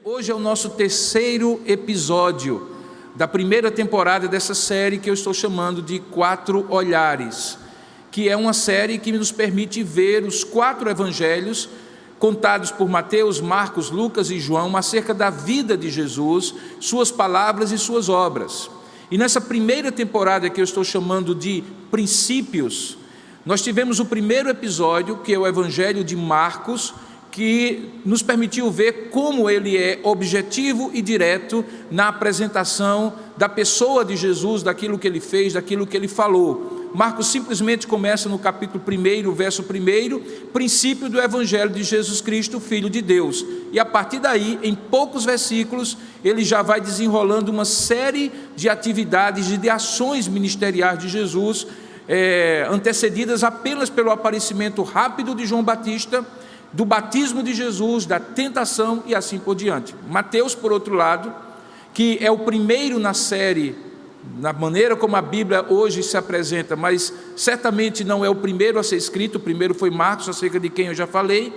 Hoje é o nosso terceiro episódio da primeira temporada dessa série que eu estou chamando de 4 Olhares, que é uma série que nos permite ver os 4 evangelhos contados por Mateus, Marcos, Lucas e João acerca da vida de Jesus, suas palavras e suas obras. E nessa primeira temporada que eu estou chamando de Princípios, nós tivemos o primeiro episódio, que é o Evangelho de Marcos, que nos permitiu ver como ele é objetivo e direto na apresentação da pessoa de Jesus, daquilo que ele fez, daquilo que ele falou. Marcos simplesmente começa no capítulo 1, verso 1, princípio do Evangelho de Jesus Cristo, Filho de Deus. E a partir daí, em poucos versículos, ele já vai desenrolando uma série de atividades e de ações ministeriais de Jesus, antecedidas apenas pelo aparecimento rápido de João Batista, do batismo de Jesus, da tentação e assim por diante. Mateus, por outro lado, que é o primeiro na série, na maneira como a Bíblia hoje se apresenta, mas certamente não é o primeiro a ser escrito. O primeiro foi Marcos, acerca de quem eu já falei.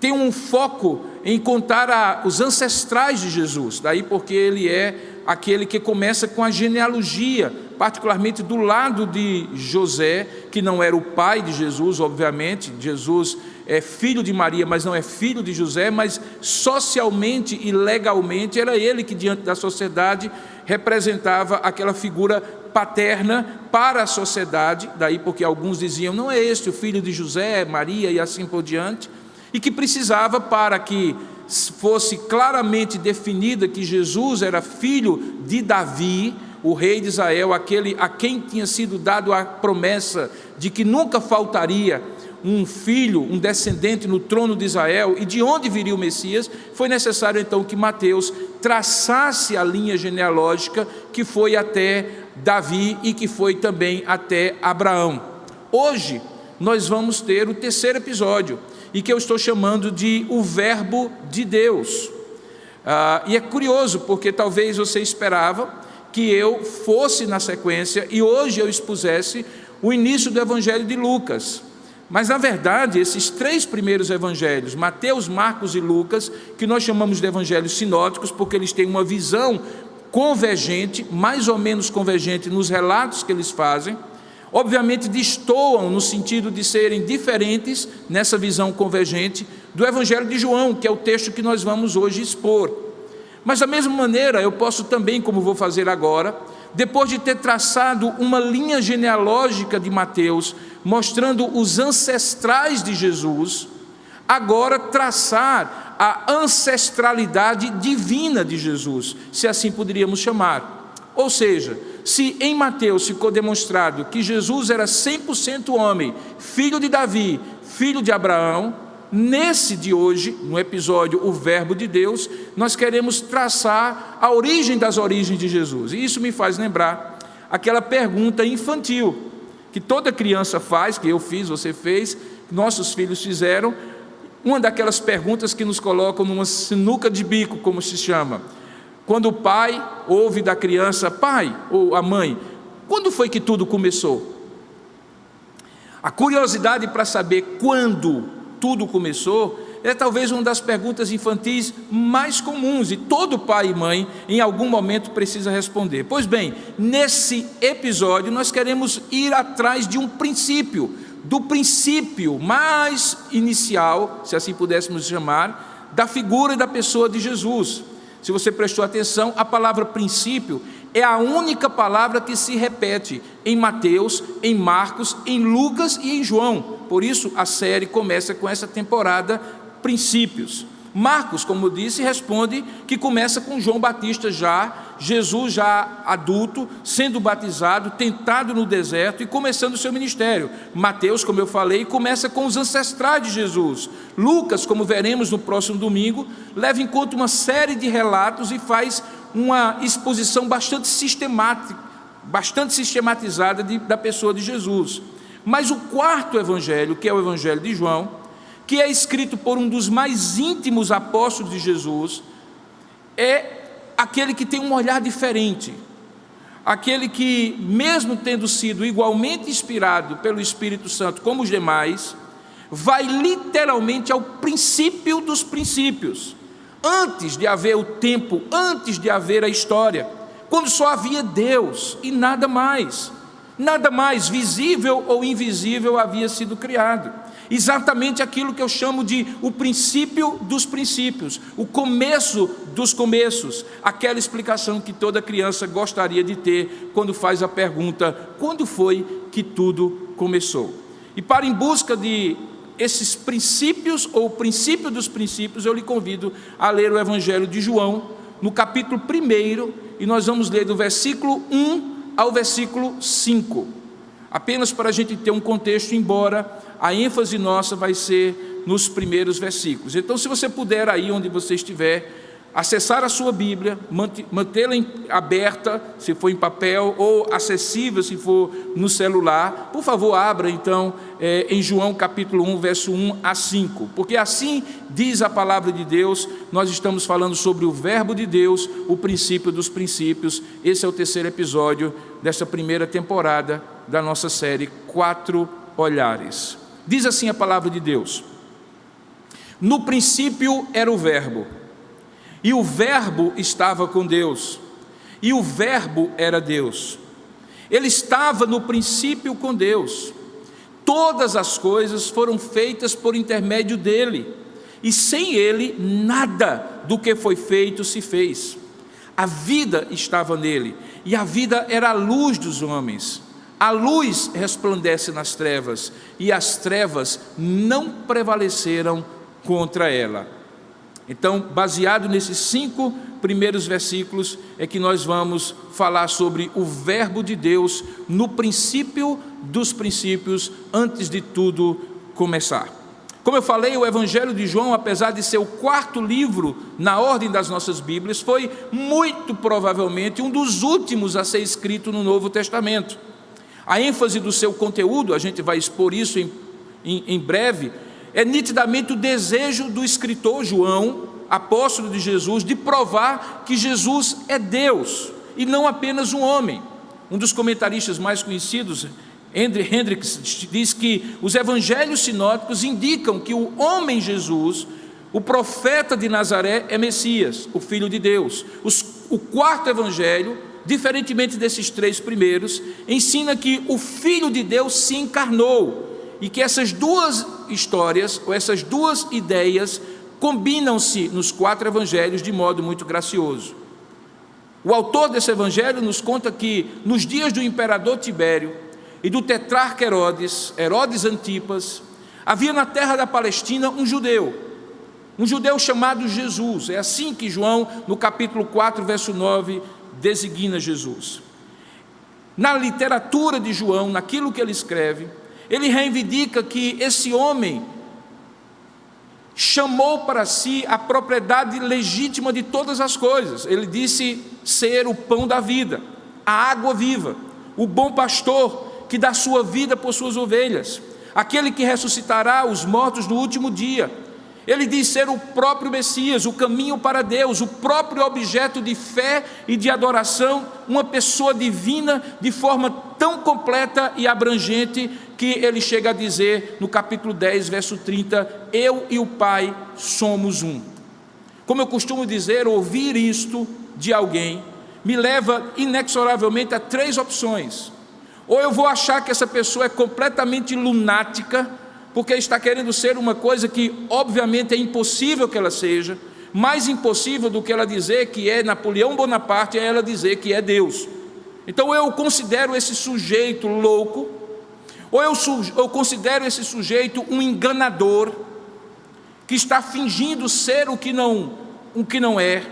Tem um foco em contar os ancestrais de Jesus, daí porque ele é aquele que começa com a genealogia, particularmente do lado de José, que não era o pai de Jesus, obviamente. Jesus é filho de Maria, mas não é filho de José, mas socialmente e legalmente era ele que diante da sociedade representava aquela figura paterna para a sociedade, daí porque alguns diziam, não é este o filho de José, Maria e assim por diante, e que precisava, para que fosse claramente definida que Jesus era filho de Davi, o rei de Israel, aquele a quem tinha sido dado a promessa de que nunca faltaria um filho, um descendente no trono de Israel, e de onde viria o Messias. Foi necessário então que Mateus traçasse a linha genealógica que foi até Davi e que foi também até Abraão. Hoje nós vamos ter o terceiro episódio, e que eu estou chamando de o Verbo de Deus. E é curioso, porque talvez você esperava que eu fosse na sequência e hoje eu expusesse o início do Evangelho de Lucas. Mas, na verdade, esses 3 primeiros evangelhos, Mateus, Marcos e Lucas, que nós chamamos de evangelhos sinóticos, porque eles têm uma visão convergente, mais ou menos convergente nos relatos que eles fazem, obviamente destoam no sentido de serem diferentes nessa visão convergente do Evangelho de João, que é o texto que nós vamos hoje expor. Mas da mesma maneira eu posso também, como vou fazer agora, depois de ter traçado uma linha genealógica de Mateus, mostrando os ancestrais de Jesus, agora traçar a ancestralidade divina de Jesus, se assim poderíamos chamar. Ou seja, se em Mateus ficou demonstrado que Jesus era 100% homem, filho de Davi, filho de Abraão, nesse de hoje, no episódio O Verbo de Deus, nós queremos traçar a origem das origens de Jesus. E isso me faz lembrar aquela pergunta infantil que toda criança faz, que eu fiz, você fez, nossos filhos fizeram, uma daquelas perguntas que nos colocam numa sinuca de bico, como se chama. Quando o pai ouve da criança, pai, ou a mãe, quando foi que tudo começou? A curiosidade para saber quando tudo começou é talvez uma das perguntas infantis mais comuns, e todo pai e mãe em algum momento precisa responder. Pois bem, nesse episódio nós queremos ir atrás de um princípio, do princípio mais inicial, se assim pudéssemos chamar, da figura e da pessoa de Jesus. Se você prestou atenção, a palavra princípio é a única palavra que se repete em Mateus, em Marcos, em Lucas e em João. Por isso a série começa com essa temporada Princípios. Marcos, como eu disse, responde que começa com João Batista Jesus já adulto, sendo batizado, tentado no deserto e começando o seu ministério. Mateus, como eu falei, começa com os ancestrais de Jesus. Lucas, como veremos no próximo domingo, leva em conta uma série de relatos e faz uma exposição bastante sistematizada da pessoa de Jesus. Mas o quarto evangelho, que é o Evangelho de João, que é escrito por um dos mais íntimos apóstolos de Jesus, é aquele que tem um olhar diferente, aquele que, mesmo tendo sido igualmente inspirado pelo Espírito Santo como os demais, vai literalmente ao princípio dos princípios, antes de haver o tempo, antes de haver a história, quando só havia Deus e nada mais visível ou invisível havia sido criado. Exatamente aquilo que eu chamo de o princípio dos princípios, o começo dos começos, aquela explicação que toda criança gostaria de ter quando faz a pergunta: quando foi que tudo começou? E para em busca de esses princípios, ou o princípio dos princípios, eu lhe convido a ler o Evangelho de João, no capítulo 1, e nós vamos ler do versículo 1 ao versículo 5, apenas para a gente ter um contexto, embora a ênfase nossa vai ser nos primeiros versículos. Então, se você puder aí onde você estiver, acessar a sua Bíblia, mantê-la aberta, se for em papel, ou acessível, se for no celular, por favor, abra então em João capítulo 1, verso 1 a 5, porque assim diz a palavra de Deus. Nós estamos falando sobre o verbo de Deus, o princípio dos princípios. Esse é o terceiro episódio dessa primeira temporada da nossa série 4 Olhares. Diz assim a palavra de Deus: no princípio era o verbo, e o verbo estava com Deus, e o verbo era Deus. Ele estava no princípio com Deus. Todas as coisas foram feitas por intermédio dele, e sem ele nada do que foi feito se fez. A vida estava nele, e a vida era a luz dos homens. A luz resplandece nas trevas, e as trevas não prevaleceram contra ela. Então, baseado nesses 5 primeiros versículos, é que nós vamos falar sobre o verbo de Deus no princípio dos princípios, antes de tudo começar. Como eu falei, o Evangelho de João, apesar de ser o 4º livro na ordem das nossas Bíblias, foi muito provavelmente um dos últimos a ser escrito no Novo Testamento. A ênfase do seu conteúdo, a gente vai expor isso em breve, é nitidamente o desejo do escritor João, apóstolo de Jesus, de provar que Jesus é Deus e não apenas um homem. Um dos comentaristas mais conhecidos, Hendricks, diz que os evangelhos sinóticos indicam que o homem Jesus, o profeta de Nazaré, é Messias, o Filho de Deus. O 4º evangelho, diferentemente desses 3 primeiros, ensina que o Filho de Deus se encarnou, e que essas 2 histórias, ou essas 2 ideias, combinam-se nos 4 evangelhos de modo muito gracioso. O autor desse evangelho nos conta que, nos dias do imperador Tibério e do tetrarca Herodes Antipas, havia na terra da Palestina um judeu chamado Jesus. É assim que João, no capítulo 4, verso 9, designa Jesus. Na literatura de João, naquilo que ele escreve, ele reivindica que esse homem chamou para si a propriedade legítima de todas as coisas. Ele disse ser o pão da vida, a água viva, o bom pastor que dá sua vida por suas ovelhas, aquele que ressuscitará os mortos no último dia. Ele diz ser o próprio Messias, o caminho para Deus, o próprio objeto de fé e de adoração, uma pessoa divina de forma tão completa e abrangente que ele chega a dizer no capítulo 10, verso 30, eu e o Pai somos um. Como eu costumo dizer, ouvir isto de alguém me leva inexoravelmente a 3 opções. Ou eu vou achar que essa pessoa é completamente lunática, porque está querendo ser uma coisa que obviamente é impossível que ela seja. Mais impossível do que ela dizer que é Napoleão Bonaparte é ela dizer que é Deus. Então eu considero esse sujeito louco, ou eu considero esse sujeito um enganador, que está fingindo ser o que não é,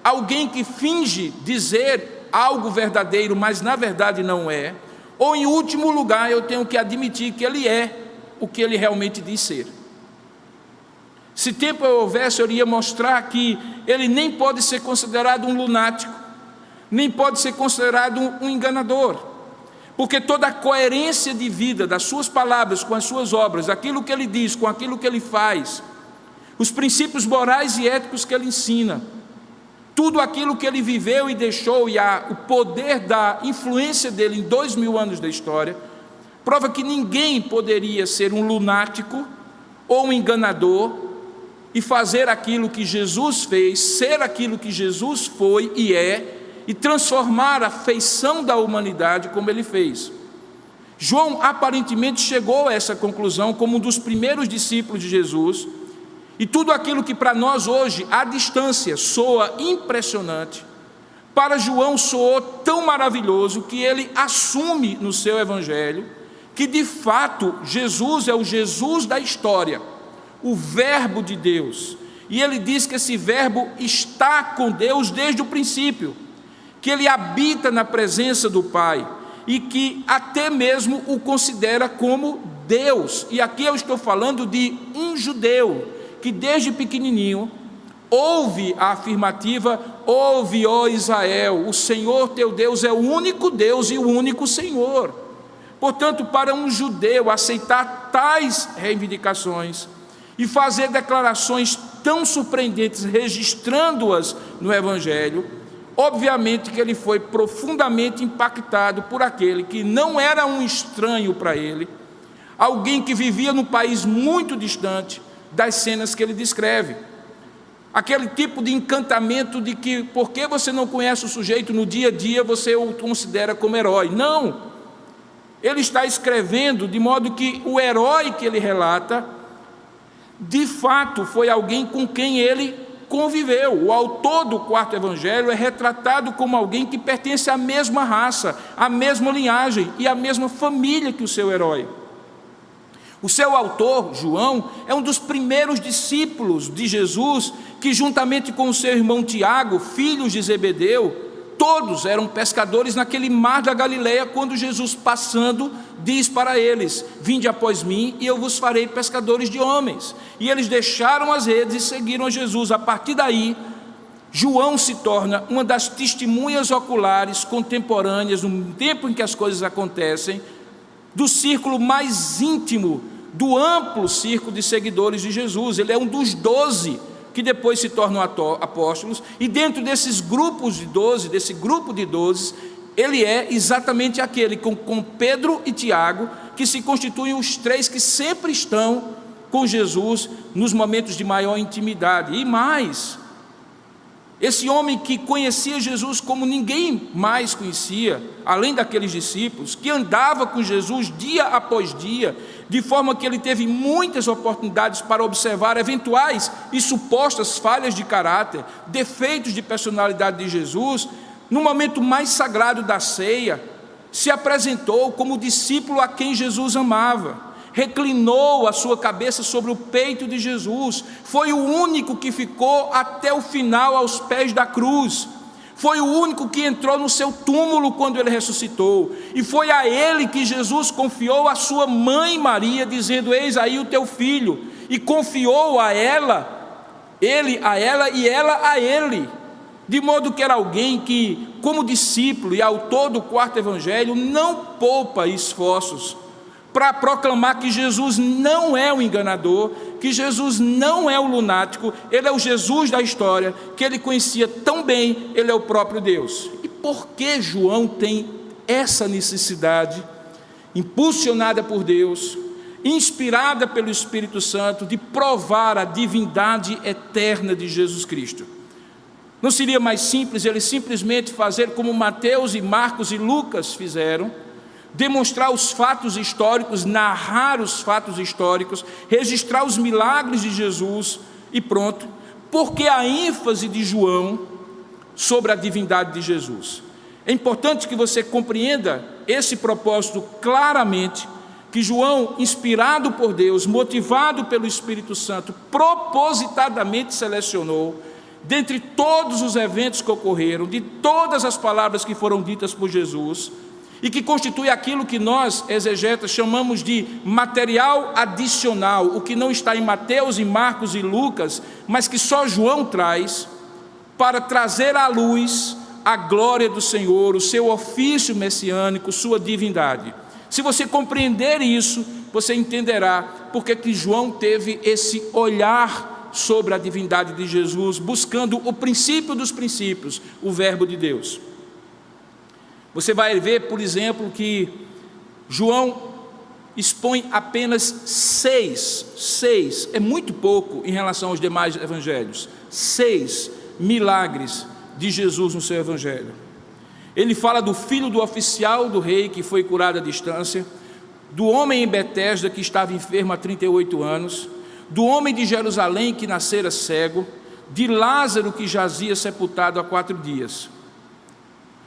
alguém que finge dizer algo verdadeiro, mas na verdade não é. Ou em último lugar, eu tenho que admitir que ele é o que ele realmente diz ser. Se tempo eu houvesse, eu iria mostrar que ele nem pode ser considerado um lunático, nem pode ser considerado um enganador, porque toda a coerência de vida das suas palavras com as suas obras, aquilo que ele diz com aquilo que ele faz, os princípios morais e éticos que ele ensina, tudo aquilo que ele viveu e deixou, e o poder da influência dele em 2000 anos da história, prova que ninguém poderia ser um lunático, ou um enganador, e fazer aquilo que Jesus fez, ser aquilo que Jesus foi e é, e transformar a feição da humanidade como ele fez. João aparentemente chegou a essa conclusão como um dos primeiros discípulos de Jesus, e tudo aquilo que para nós hoje, à distância, soa impressionante, para João soou tão maravilhoso que ele assume no seu evangelho que de fato Jesus é o Jesus da história, o Verbo de Deus, e ele diz que esse Verbo está com Deus desde o princípio, que ele habita na presença do Pai, e que até mesmo o considera como Deus. E aqui eu estou falando de um judeu, que desde pequenininho ouve a afirmativa: ouve, ó Israel, o Senhor teu Deus é o único Deus e o único Senhor. Portanto, para um judeu aceitar tais reivindicações e fazer declarações tão surpreendentes, registrando-as no Evangelho, obviamente que ele foi profundamente impactado por aquele que não era um estranho para ele, alguém que vivia num país muito distante das cenas que ele descreve. Aquele tipo de encantamento de que, porque você não conhece o sujeito no dia a dia, você o considera como herói. Não! Ele está escrevendo de modo que o herói que ele relata, de fato, foi alguém com quem ele conviveu. O autor do quarto evangelho é retratado como alguém que pertence à mesma raça, à mesma linhagem e à mesma família que o seu herói. O seu autor, João, é um dos primeiros discípulos de Jesus que, juntamente com o seu irmão Tiago, filhos de Zebedeu, todos eram pescadores naquele mar da Galileia, quando Jesus, passando, diz para eles: vinde após mim e eu vos farei pescadores de homens. E eles deixaram as redes e seguiram a Jesus. A partir daí, João se torna uma das testemunhas oculares contemporâneas, no tempo em que as coisas acontecem, do círculo mais íntimo, do amplo círculo de seguidores de Jesus. Ele é um dos 12 que depois se tornam apóstolos, e dentro desses grupos de 12, desse grupo de 12, ele é exatamente aquele com Pedro e Tiago, que se constituem os três que sempre estão com Jesus nos momentos de maior intimidade. E mais, esse homem que conhecia Jesus como ninguém mais conhecia, além daqueles discípulos, que andava com Jesus dia após dia, de forma que ele teve muitas oportunidades para observar eventuais e supostas falhas de caráter, defeitos de personalidade de Jesus, no momento mais sagrado da ceia, se apresentou como discípulo a quem Jesus amava, reclinou a sua cabeça sobre o peito de Jesus, foi o único que ficou até o final aos pés da cruz, foi o único que entrou no seu túmulo quando ele ressuscitou, e foi a ele que Jesus confiou a sua mãe Maria, dizendo: eis aí o teu filho, e confiou a ela, ele a ela e ela a ele, de modo que era alguém que, como discípulo e autor do quarto evangelho, não poupa esforços para proclamar que Jesus não é o enganador, que Jesus não é o lunático, ele é o Jesus da história, que ele conhecia tão bem, ele é o próprio Deus. E por que João tem essa necessidade, impulsionada por Deus, inspirada pelo Espírito Santo, de provar a divindade eterna de Jesus Cristo? Não seria mais simples ele simplesmente fazer como Mateus e Marcos e Lucas fizeram, demonstrar os fatos históricos, narrar os fatos históricos, registrar os milagres de Jesus e pronto? Porque a ênfase de João sobre a divindade de Jesus? É importante que você compreenda esse propósito claramente, que João, inspirado por Deus, motivado pelo Espírito Santo, propositadamente selecionou, dentre todos os eventos que ocorreram, de todas as palavras que foram ditas por Jesus, e que constitui aquilo que nós, exegetas, chamamos de material adicional, o que não está em Mateus, em Marcos e Lucas, mas que só João traz, para trazer à luz a glória do Senhor, o seu ofício messiânico, sua divindade. Se você compreender isso, você entenderá porque que João teve esse olhar sobre a divindade de Jesus, buscando o princípio dos princípios, o Verbo de Deus. Você vai ver, por exemplo, que João expõe apenas seis, é muito pouco em relação aos demais evangelhos, 6 milagres de Jesus no seu evangelho. Ele fala do filho do oficial do rei que foi curado à distância, do homem em Betesda que estava enfermo há 38 anos, do homem de Jerusalém que nascera cego, de Lázaro que jazia sepultado há 4 dias.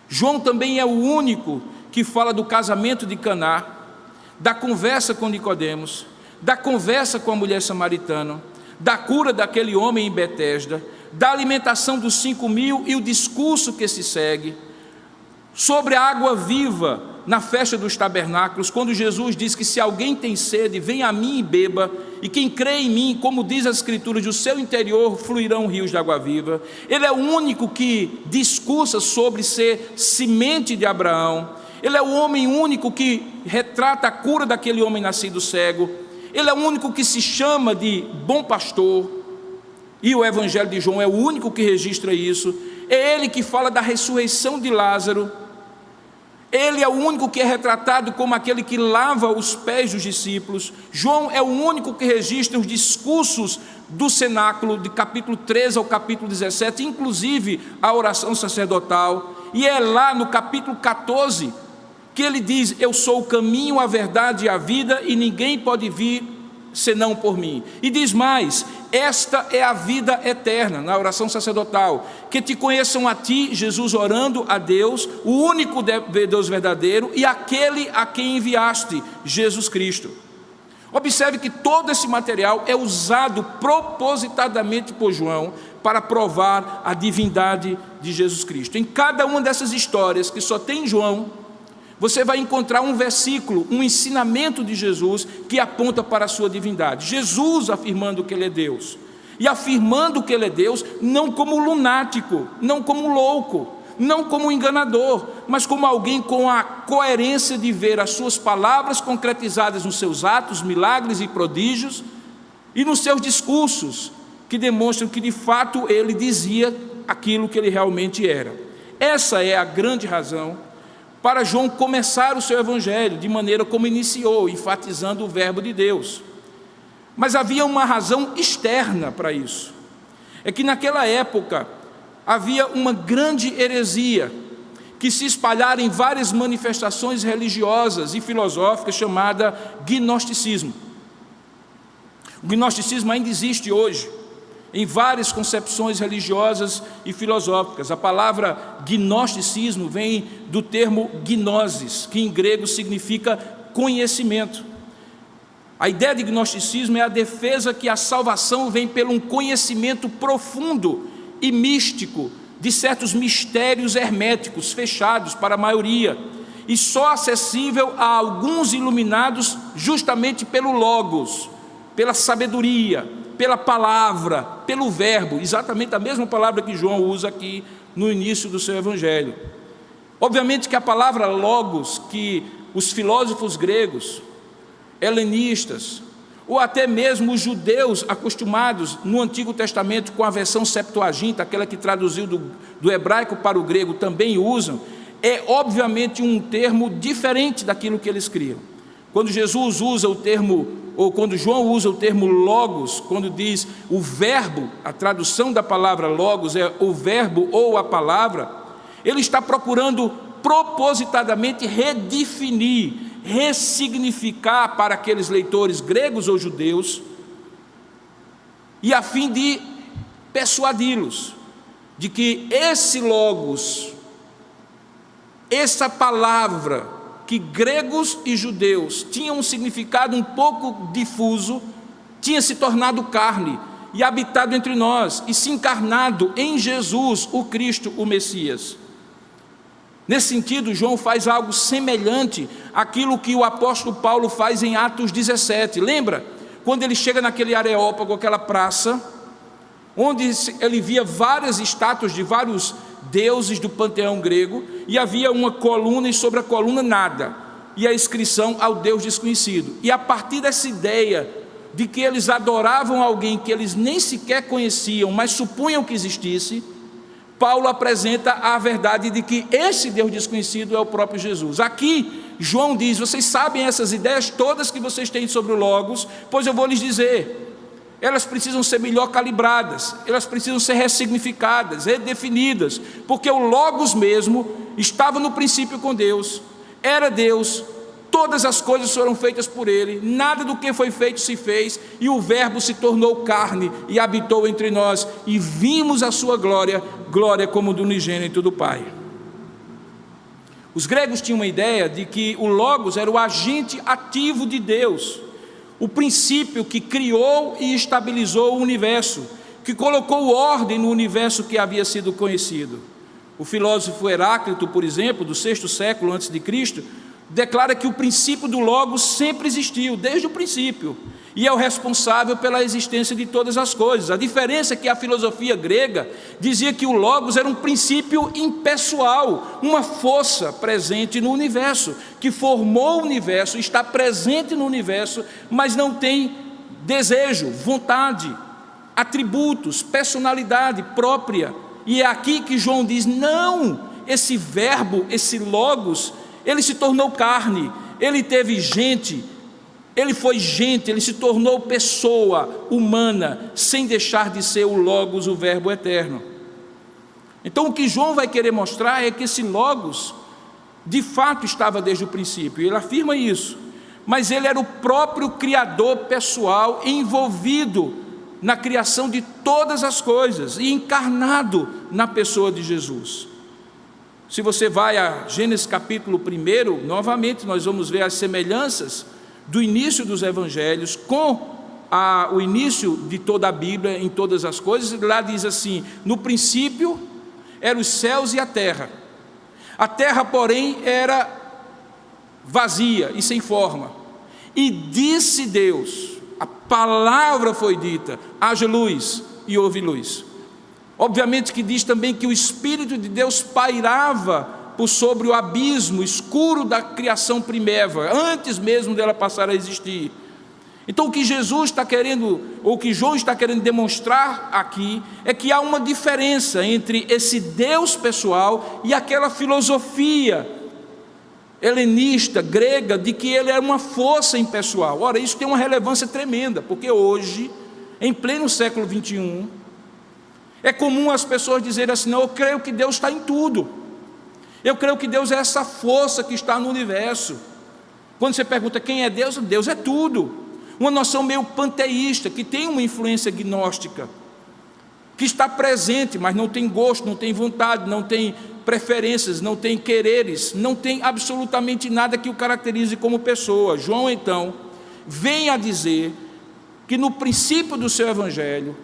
João também é o único que fala do casamento de Caná, da conversa com Nicodemos, da conversa com a mulher samaritana, da cura daquele homem em Betesda, da alimentação dos 5.000 e o discurso que se segue, sobre a água viva na festa dos tabernáculos, quando Jesus diz que se alguém tem sede, venha a mim e beba, e quem crê em mim, como diz as escrituras, do seu interior fluirão rios de água viva. Ele é o único que discursa sobre ser semente de Abraão. Ele é o homem único que retrata a cura daquele homem nascido cego. Ele é o único que se chama de bom pastor, e o evangelho de João é o único que registra isso. É ele que fala da ressurreição de Lázaro. Ele é o único que é retratado como aquele que lava os pés dos discípulos. João é o único que registra os discursos do cenáculo, de capítulo 13 ao capítulo 17, inclusive a oração sacerdotal. E é lá no capítulo 14 que ele diz: eu sou o caminho, a verdade e a vida, e ninguém pode vir senão por mim. E diz mais: esta é a vida eterna, na oração sacerdotal, que te conheçam a ti, Jesus orando a Deus, o único Deus verdadeiro, e aquele a quem enviaste, Jesus Cristo. Observe que todo esse material é usado propositadamente por João para provar a divindade de Jesus Cristo. Em cada uma dessas histórias que só tem João, você vai encontrar um versículo, um ensinamento de Jesus que aponta para a sua divindade. Jesus afirmando que Ele é Deus, e afirmando que Ele é Deus não como lunático, não como louco, não como enganador, mas como alguém com a coerência de ver as suas palavras concretizadas nos seus atos, milagres e prodígios, e nos seus discursos, que demonstram que de fato Ele dizia aquilo que Ele realmente era. Essa é a grande razão para João começar o seu evangelho de maneira como iniciou, enfatizando o verbo de Deus. Mas havia uma razão externa para isso. É que naquela época havia uma grande heresia que se espalhara em várias manifestações religiosas e filosóficas, chamada gnosticismo. O gnosticismo ainda existe hoje em várias concepções religiosas e filosóficas. A palavra gnosticismo vem do termo gnosis, que em grego significa conhecimento. A ideia de gnosticismo é a defesa que a salvação vem pelo um conhecimento profundo e místico de certos mistérios herméticos, fechados para a maioria, e só acessível a alguns iluminados justamente pelo logos, pela sabedoria, pela palavra, pelo verbo, exatamente a mesma palavra que João usa aqui no início do seu evangelho. Obviamente que a palavra logos, que os filósofos gregos, helenistas, ou até mesmo os judeus acostumados no Antigo Testamento com a versão Septuaginta, aquela que traduziu do hebraico para o grego, também usam, é obviamente um termo diferente daquilo que eles criam. Quando Jesus usa o termo, ou quando João usa o termo logos, quando diz o verbo, a tradução da palavra logos é o verbo ou a palavra, ele está procurando propositadamente redefinir, ressignificar para aqueles leitores gregos ou judeus, e a fim de persuadi-los de que esse logos, essa palavra, que gregos e judeus tinham um significado um pouco difuso, tinha se tornado carne e habitado entre nós, e se encarnado em Jesus, o Cristo, o Messias. Nesse sentido, João faz algo semelhante àquilo que o apóstolo Paulo faz em Atos 17. Lembra? Quando ele chega naquele Areópago, aquela praça, onde ele via várias estátuas de vários deuses do panteão grego, e havia uma coluna e sobre a coluna nada, e a inscrição ao Deus desconhecido. E a partir dessa ideia de que eles adoravam alguém que eles nem sequer conheciam, mas supunham que existisse, Paulo apresenta a verdade de que esse Deus desconhecido é o próprio Jesus. Aqui, João diz: vocês sabem essas ideias todas que vocês têm sobre o Logos, pois eu vou lhes dizer. Elas precisam ser melhor calibradas, elas precisam ser ressignificadas, redefinidas, porque o Logos mesmo estava no princípio com Deus, era Deus, todas as coisas foram feitas por Ele, nada do que foi feito se fez, e o Verbo se tornou carne e habitou entre nós, e vimos a sua glória, glória como do unigênito do Pai. Os gregos tinham uma ideia de que o Logos era o agente ativo de Deus, o princípio que criou e estabilizou o universo, que colocou ordem no universo que havia sido conhecido. O filósofo Heráclito, por exemplo, do 6º século a.C., declara que o princípio do Logos sempre existiu, desde o princípio, e é o responsável pela existência de todas as coisas. A diferença é que a filosofia grega dizia que o Logos era um princípio impessoal, uma força presente no universo, que formou o universo, está presente no universo, mas não tem desejo, vontade, atributos, personalidade própria. E é aqui que João diz: não, esse verbo, esse Logos, ele se tornou carne, ele teve gente, ele foi gente, ele se tornou pessoa humana, sem deixar de ser o Logos, o Verbo eterno. Então o que João vai querer mostrar é que esse Logos, de fato, estava desde o princípio, ele afirma isso, mas ele era o próprio Criador pessoal, envolvido na criação de todas as coisas, e encarnado na pessoa de Jesus. Se você vai a Gênesis capítulo 1, novamente nós vamos ver as semelhanças do início dos evangelhos com o início de toda a Bíblia, em todas as coisas. Lá diz assim: no princípio eram os céus e a terra, porém era vazia e sem forma, e disse Deus, a palavra foi dita, haja luz, e houve luz. Obviamente que diz também que o Espírito de Deus pairava por sobre o abismo escuro da criação primeira, antes mesmo dela passar a existir. Então o que Jesus está querendo, ou o que João está querendo demonstrar aqui, é que há uma diferença entre esse Deus pessoal e aquela filosofia helenista, grega, de que ele é uma força impessoal. Ora, isso tem uma relevância tremenda, porque hoje, em pleno século 21, é comum as pessoas dizerem assim: não, eu creio que Deus está em tudo, eu creio que Deus é essa força que está no universo. Quando você pergunta quem é Deus, Deus é tudo. Uma noção meio panteísta, que tem uma influência gnóstica, que está presente, mas não tem gosto, não tem vontade, não tem preferências, não tem quereres, não tem absolutamente nada que o caracterize como pessoa. João então vem a dizer que no princípio do seu evangelho,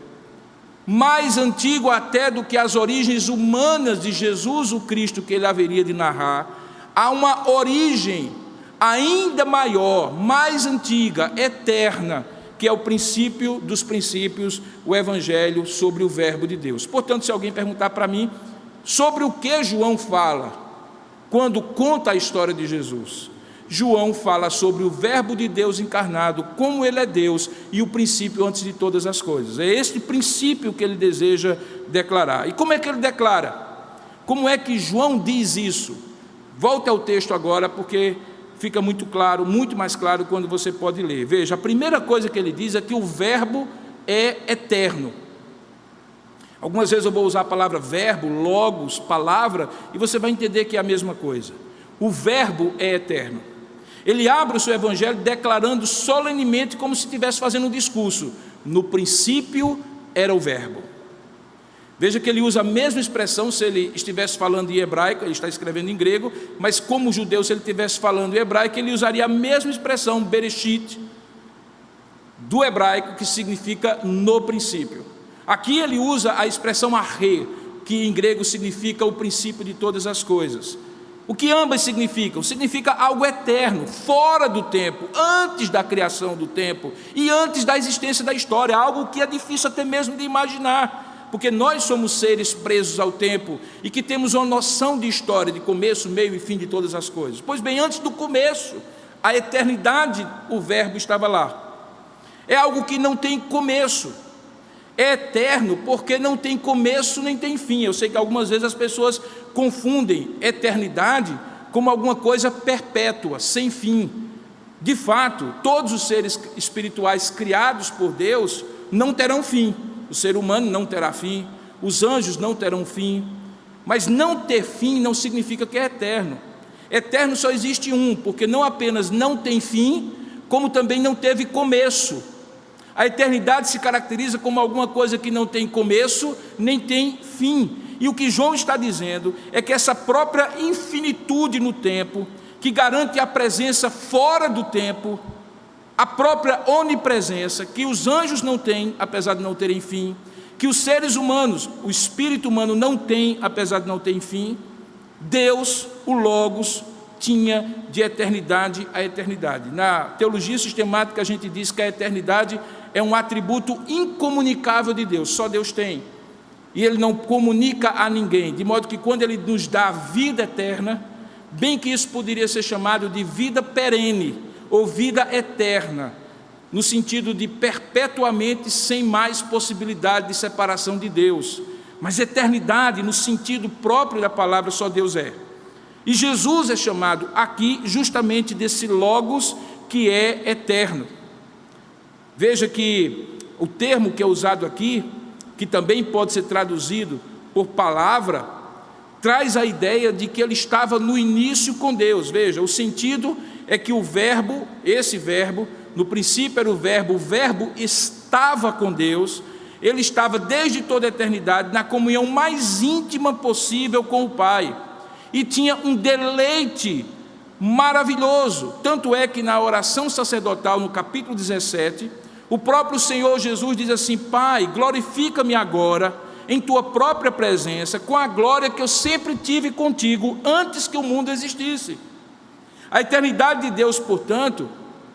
mais antigo até do que as origens humanas de Jesus o Cristo que ele haveria de narrar, há uma origem ainda maior, mais antiga, eterna, que é o princípio dos princípios, o Evangelho sobre o Verbo de Deus. Portanto, se alguém perguntar para mim sobre o que João fala quando conta a história de Jesus, João fala sobre o Verbo de Deus encarnado, como ele é Deus e o princípio antes de todas as coisas. É este princípio que ele deseja declarar. E como é que ele declara? Como é que João diz isso? Volte ao texto agora, porque fica muito claro, muito mais claro quando você pode ler. Veja, a primeira coisa que ele diz é que o Verbo é eterno. Algumas vezes eu vou usar a palavra verbo, logos, palavra, e você vai entender que é a mesma coisa. O Verbo é eterno. Ele abre o seu evangelho declarando solenemente, como se estivesse fazendo um discurso: no princípio era o Verbo. Veja que ele usa a mesma expressão se ele estivesse falando em hebraico, ele está escrevendo em grego, mas como judeu, se ele estivesse falando em hebraico, ele usaria a mesma expressão, bereshit, do hebraico, que significa no princípio. Aqui ele usa a expressão arre, que em grego significa o princípio de todas as coisas. O que ambas significam? Significa algo eterno, fora do tempo, antes da criação do tempo e antes da existência da história, algo que é difícil até mesmo de imaginar, porque nós somos seres presos ao tempo e que temos uma noção de história, de começo, meio e fim de todas as coisas. Pois bem, antes do começo, a eternidade, o Verbo estava lá. É algo que não tem começo, É eterno porque não tem começo nem tem fim. Eu sei que algumas vezes as pessoas confundem eternidade como alguma coisa perpétua, sem fim. De fato, todos os seres espirituais criados por Deus não terão fim. O ser humano não terá fim, os anjos não terão fim. Mas não ter fim não significa que é eterno. Eterno só existe um, porque não apenas não tem fim, como também não teve começo. A eternidade se caracteriza como alguma coisa que não tem começo, nem tem fim. E o que João está dizendo é que essa própria infinitude no tempo, que garante a presença fora do tempo, a própria onipresença, que os anjos não têm, apesar de não terem fim, que os seres humanos, o espírito humano não tem, apesar de não ter fim, Deus, o Logos, tinha de eternidade a eternidade. Na teologia sistemática a gente diz que a eternidade é um atributo incomunicável de Deus, só Deus tem. E Ele não comunica a ninguém, de modo que quando Ele nos dá a vida eterna, bem que isso poderia ser chamado de vida perene, ou vida eterna, no sentido de perpetuamente sem mais possibilidade de separação de Deus. Mas eternidade, no sentido próprio da palavra, só Deus é. E Jesus é chamado aqui justamente desse Logos que é eterno. Veja que o termo que é usado aqui, que também pode ser traduzido por palavra, traz a ideia de que ele estava no início com Deus. Veja, o sentido é que o verbo, esse verbo, no princípio era o verbo estava com Deus, ele estava desde toda a eternidade na comunhão mais íntima possível com o Pai, e tinha um deleite maravilhoso, tanto é que na oração sacerdotal, no capítulo 17, o próprio Senhor Jesus diz assim: Pai, glorifica-me agora em Tua própria presença, com a glória que eu sempre tive contigo, antes que o mundo existisse. A eternidade de Deus, portanto,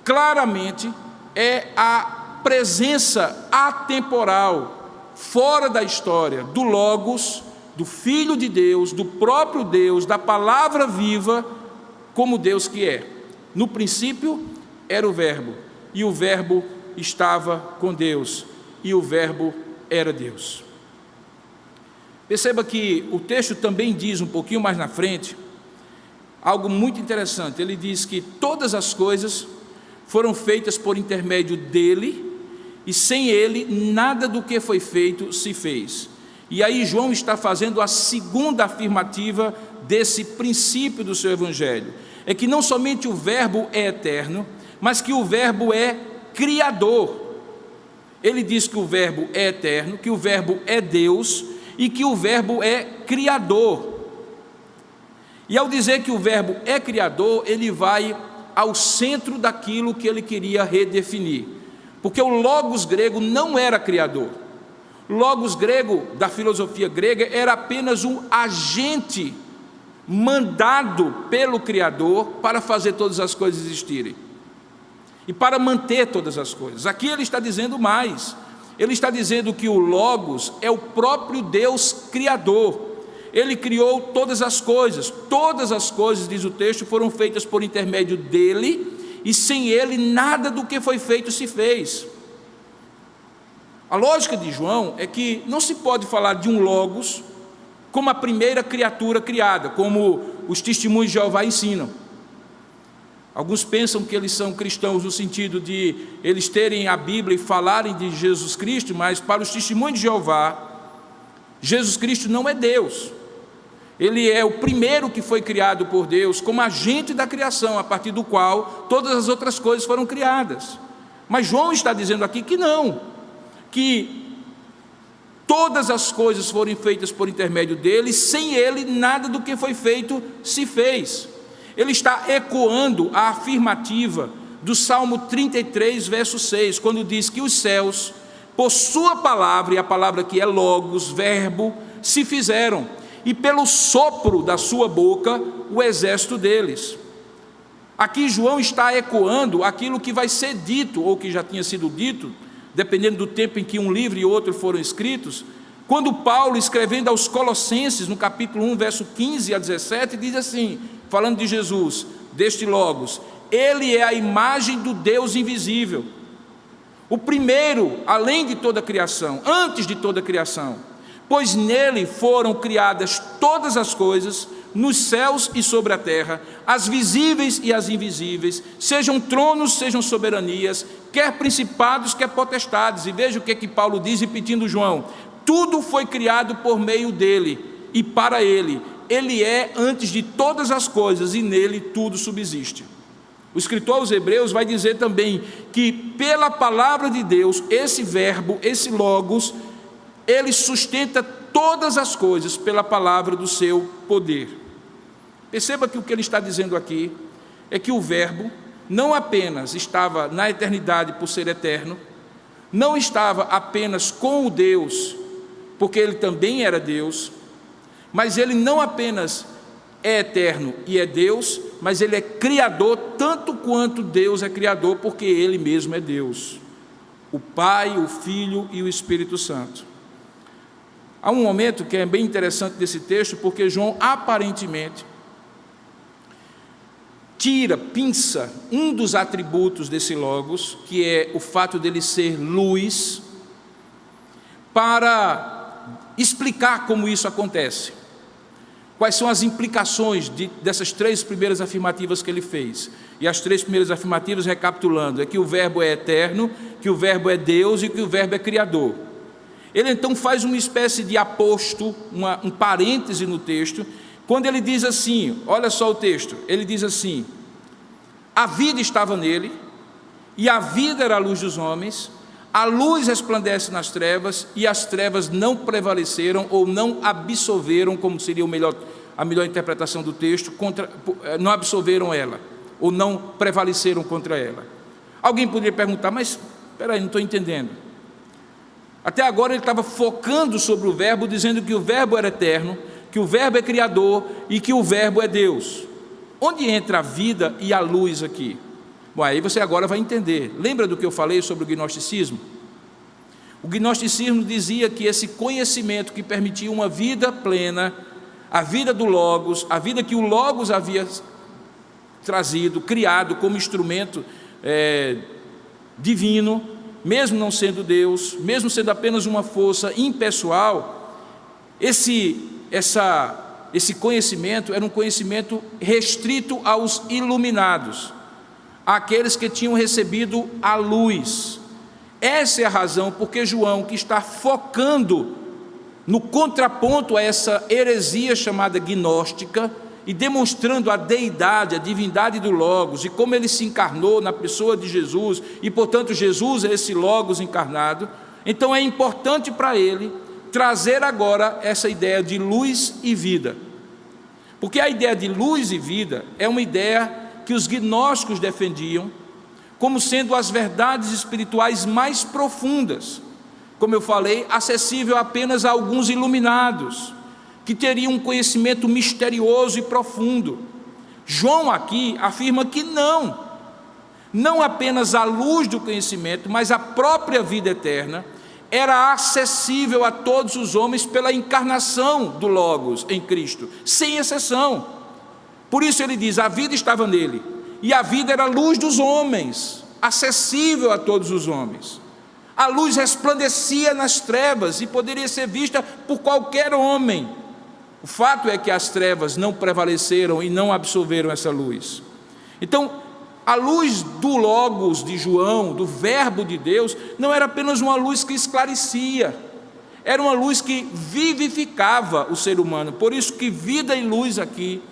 claramente é a presença atemporal, fora da história, do Logos, do Filho de Deus, do próprio Deus, da palavra viva, como Deus que é. No princípio era o Verbo, e o Verbo estava com Deus, e o Verbo era Deus. Perceba que o texto também diz, um pouquinho mais na frente, algo muito interessante. Ele diz que todas as coisas foram feitas por intermédio dele, e sem ele nada do que foi feito se fez. E aí João está fazendo a segunda afirmativa desse princípio do seu evangelho. É que não somente o verbo é eterno, mas que o verbo é criador. Ele diz que o verbo é eterno, que o verbo é Deus e que o verbo é criador. E ao dizer que o verbo é criador, ele vai ao centro daquilo que ele queria redefinir. Porque o logos grego não era criador. O logos grego, da filosofia grega, era apenas um agente mandado pelo Criador para fazer todas as coisas existirem e para manter todas as coisas. Aqui ele está dizendo mais. Ele está dizendo que o Logos é o próprio Deus Criador. Ele criou todas as coisas, diz o texto, foram feitas por intermédio dele, e sem ele nada do que foi feito se fez. A lógica de João é que não se pode falar de um Logos como a primeira criatura criada, como os testemunhos de Jeová ensinam. Alguns pensam que eles são cristãos no sentido de eles terem a Bíblia e falarem de Jesus Cristo, mas para os testemunhos de Jeová, Jesus Cristo não é Deus. Ele é o primeiro que foi criado por Deus como agente da criação, a partir do qual todas as outras coisas foram criadas. Mas João está dizendo aqui que não, que todas as coisas foram feitas por intermédio dele, sem ele nada do que foi feito se fez. Ele está ecoando a afirmativa do Salmo 33, verso 6, quando diz que os céus, por sua palavra, e a palavra que é Logos, verbo, se fizeram, e pelo sopro da sua boca, o exército deles. Aqui João está ecoando aquilo que vai ser dito, ou que já tinha sido dito, dependendo do tempo em que um livro e outro foram escritos, quando Paulo, escrevendo aos Colossenses, no capítulo 1, verso 15 a 17, diz assim, falando de Jesus, deste Logos: ele é a imagem do Deus invisível, o primeiro, além de toda a criação, antes de toda a criação, pois nele foram criadas todas as coisas, nos céus e sobre a terra, as visíveis e as invisíveis, sejam tronos, sejam soberanias, quer principados, quer potestades. E veja o que Paulo diz, repetindo João: tudo foi criado por meio dele e para ele. Ele é antes de todas as coisas e nele tudo subsiste. O escritor aos Hebreus vai dizer também que pela palavra de Deus, esse verbo, esse logos, ele sustenta todas as coisas pela palavra do seu poder. Perceba que o que ele está dizendo aqui é que o verbo não apenas estava na eternidade por ser eterno, não estava apenas com o Deus, porque ele também era Deus, mas ele não apenas é eterno e é Deus, mas ele é criador tanto quanto Deus é criador, porque ele mesmo é Deus, o Pai, o Filho e o Espírito Santo. Há um momento que é bem interessante desse texto, porque João aparentemente pinça um dos atributos desse logos, que é o fato dele ser luz, para explicar como isso acontece. Quais são as implicações dessas três primeiras afirmativas que ele fez? E as três primeiras afirmativas, recapitulando, é que o verbo é eterno, que o verbo é Deus e que o verbo é criador. Ele então faz uma espécie de aposto, um parêntese no texto, quando ele diz assim, olha só o texto, ele diz assim: a vida estava nele, e a vida era a luz dos homens, a luz resplandece nas trevas, e as trevas não prevaleceram, ou não absolveram, como seria a melhor interpretação do texto, não absolveram ela, ou não prevaleceram contra ela. Alguém poderia perguntar, mas espera aí, não estou entendendo. Até agora ele estava focando sobre o verbo, dizendo que o verbo era eterno, que o verbo é criador e que o verbo é Deus. Onde entra a vida e a luz aqui? Bom, aí você agora vai entender. Lembra do que eu falei sobre o gnosticismo? O gnosticismo dizia que esse conhecimento que permitia uma vida plena, a vida do Logos, a vida que o Logos havia trazido, criado como instrumento divino, mesmo não sendo Deus, mesmo sendo apenas uma força impessoal, esse conhecimento era um conhecimento restrito aos iluminados, àqueles que tinham recebido a luz. Essa é a razão porque João, que está focando no contraponto a essa heresia chamada gnóstica, e demonstrando a deidade, a divindade do Logos, e como ele se encarnou na pessoa de Jesus, e portanto Jesus é esse Logos encarnado, então é importante para ele trazer agora essa ideia de luz e vida, porque a ideia de luz e vida é uma ideia que os gnósticos defendiam como sendo as verdades espirituais mais profundas, como eu falei, acessível apenas a alguns iluminados, que teriam um conhecimento misterioso e profundo. João aqui afirma que não apenas a luz do conhecimento, mas a própria vida eterna era acessível a todos os homens pela encarnação do Logos em Cristo, sem exceção. Por isso ele diz, a vida estava nele, e a vida era a luz dos homens, acessível a todos os homens. A luz resplandecia nas trevas e poderia ser vista por qualquer homem. O fato é que as trevas não prevaleceram e não absorveram essa luz. Então, a luz do Logos de João, do verbo de Deus, não era apenas uma luz que esclarecia, era uma luz que vivificava o ser humano. Por isso que vida e luz aqui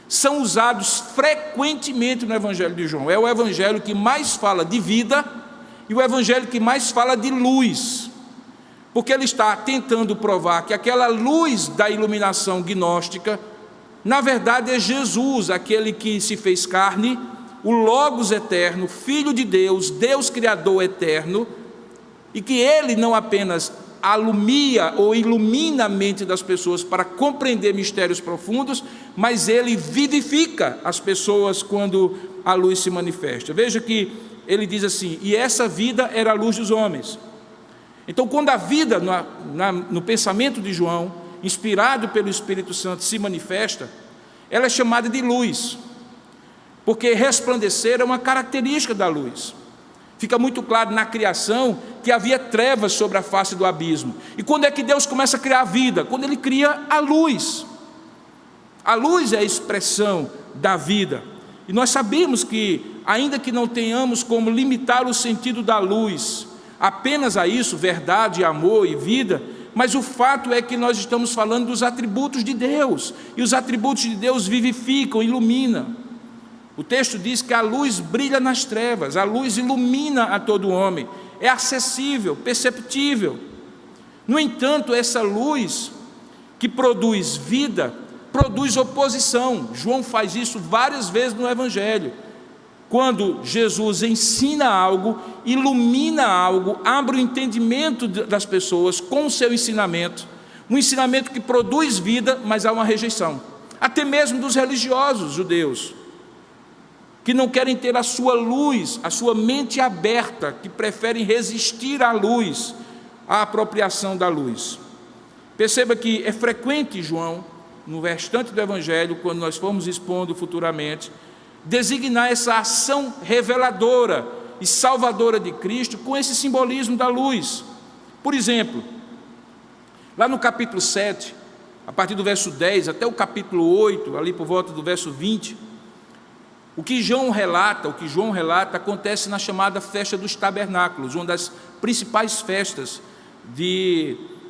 são usados frequentemente no Evangelho de João. É o Evangelho que mais fala de vida e o Evangelho que mais fala de luz, porque ele está tentando provar que aquela luz da iluminação gnóstica, na verdade é Jesus, aquele que se fez carne, o Logos eterno, Filho de Deus, Deus Criador eterno, e que ele não apenas alumia ou ilumina a mente das pessoas para compreender mistérios profundos, mas ele vivifica as pessoas quando a luz se manifesta. Veja que ele diz assim, e essa vida era a luz dos homens. Então, quando a vida no pensamento de João, inspirado pelo Espírito Santo, se manifesta, ela é chamada de luz, porque resplandecer é uma característica da luz. Fica muito claro na criação que havia trevas sobre a face do abismo. E quando é que Deus começa a criar a vida? Quando Ele cria a luz. A luz é a expressão da vida. E nós sabemos que, ainda que não tenhamos como limitar o sentido da luz apenas a isso, verdade, amor e vida, mas o fato é que nós estamos falando dos atributos de Deus, e os atributos de Deus vivificam, iluminam. O texto diz que a luz brilha nas trevas, a luz ilumina a todo homem, é acessível, perceptível. No entanto, essa luz que produz vida, produz oposição. João faz isso várias vezes no Evangelho. Quando Jesus ensina algo, ilumina algo, abre o entendimento das pessoas com o seu ensinamento, um ensinamento que produz vida, mas há uma rejeição, até mesmo dos religiosos judeus, que não querem ter a sua luz, a sua mente aberta, que preferem resistir à luz, à apropriação da luz. Perceba que é frequente João, no restante do Evangelho, quando nós formos expondo futuramente, designar essa ação reveladora e salvadora de Cristo com esse simbolismo da luz. Por exemplo, lá no capítulo 7, a partir do verso 10 até o capítulo 8, ali por volta do verso 20, o que João relata acontece na chamada festa dos tabernáculos, uma das principais festas